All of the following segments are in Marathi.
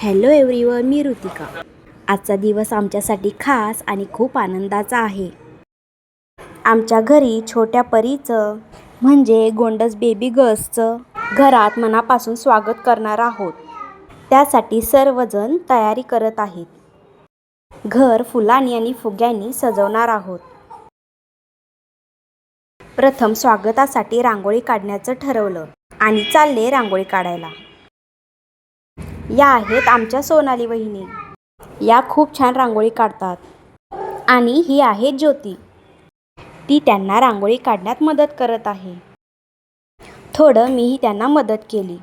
हॅलो एव्हरीवन, मी ऋतिका। आजचा दिवस आमच्यासाठी खास आणि खूप आनंदाचा आहे। आमच्या घरी छोट्या परीचं म्हणजे गोंडस बेबी गर्ल्सचं घरात मनापासून स्वागत करणार आहोत। त्यासाठी सर्वजण तयारी करत आहेत। घर फुलांनी आणि फुग्यांनी सजवणार आहोत। प्रथम स्वागतासाठी रांगोळी काढण्याचं ठरवलं आणि चालले रांगोळी काढायला। या आहेत आमच्या सोनाली वहिनी। या खूप छान रांगोळी काढतात। आणि ही आहे ज्योती। ती त्यांना रांगोळी काढण्यात मदत करत आहे। थोडं मीही त्यांना मदत केली।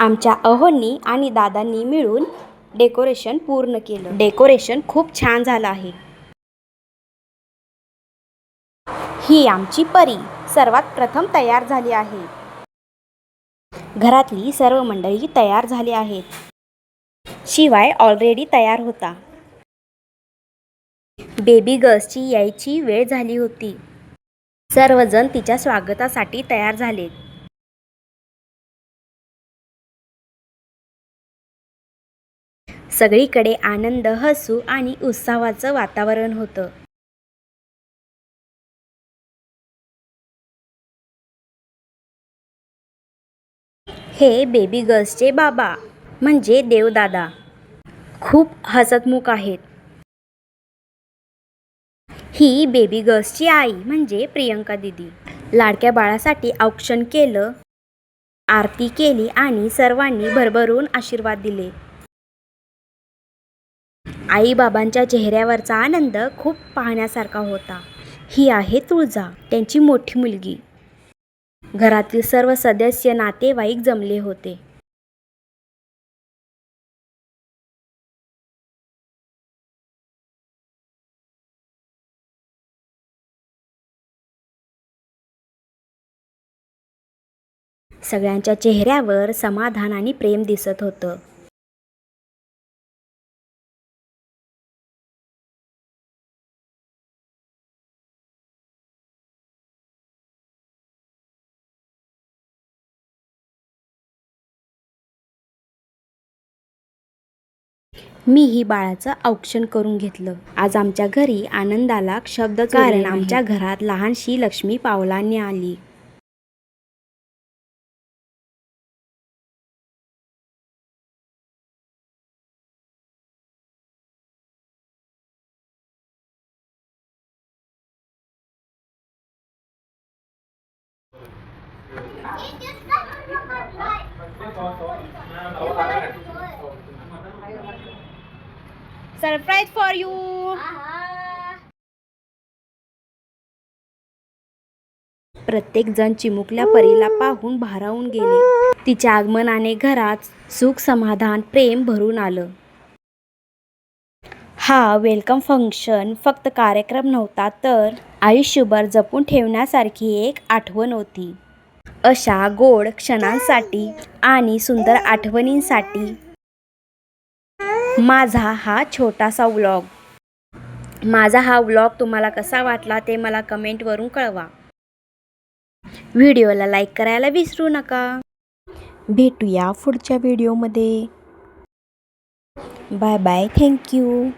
आमच्या अहोंनी आणि दादांनी मिळून डेकोरेशन पूर्ण केलं। डेकोरेशन खूप छान झालं आहे। ही आमची परी सर्वात प्रथम तयार झाली आहे। घरातली सर्व मंडळी तयार झाली आहेत। शिवाय ऑलरेडी तयार होता। बेबी गर्ल्सची यायची वेळ झाली होती। सर्वजण तिच्या स्वागतासाठी तयार झाले। सगळीकडे आनंद, हसू आणि उत्साहाचं वातावरण होतं। हे बेबी गर्ल्सचे बाबा म्हणजे देवदादा खूप हसतमुख आहेत। ही बेबी गर्ल्सची आई म्हणजे प्रियंका दीदी। लाडक्या बाळासाठी औक्षण केलं, आरती केली आणि सर्वांनी भरभरून आशीर्वाद दिले। आई बाबांच्या चेहऱ्यावरचा आनंद खूप पाहण्यासारखा होता। ही आहे तुळजा, त्यांची मोठी मुलगी। घरातील सर्व सदस्य नातेवाईक जमले होते। सगळ्यांच्या चेहऱ्यावर समाधान आणि प्रेम दिसत होतं। मीही बाळाचं औक्षण करून घेतलं। आज आमच्या घरी आनंदाला शब्दच उरले नाही। कारण आमच्या घरात लहानशी लक्ष्मी पावलांनी आली। Surprise for you. प्रत्येक जण चिमुकल्या परीला पाहून भारावून गेले। तिच्या आगमनाने घरात सुख, समाधान, प्रेम भरून आलं। हा वेलकम फंक्शन फक्त कार्यक्रम नव्हता, तर आयुष्यभर जपून ठेवण्यासारखी एक आठवण होती। अशा गोड क्षणांसाठी आणि सुंदर आठवणींसाठी माझा हा व्लॉग तुम्हाला कसा वाटला ते मला कमेंटवरून कळवा। व्हिडिओला लाईक करायला विसरू नका। भेटूया पुढच्या व्हिडिओमध्ये। Bye bye, thank you.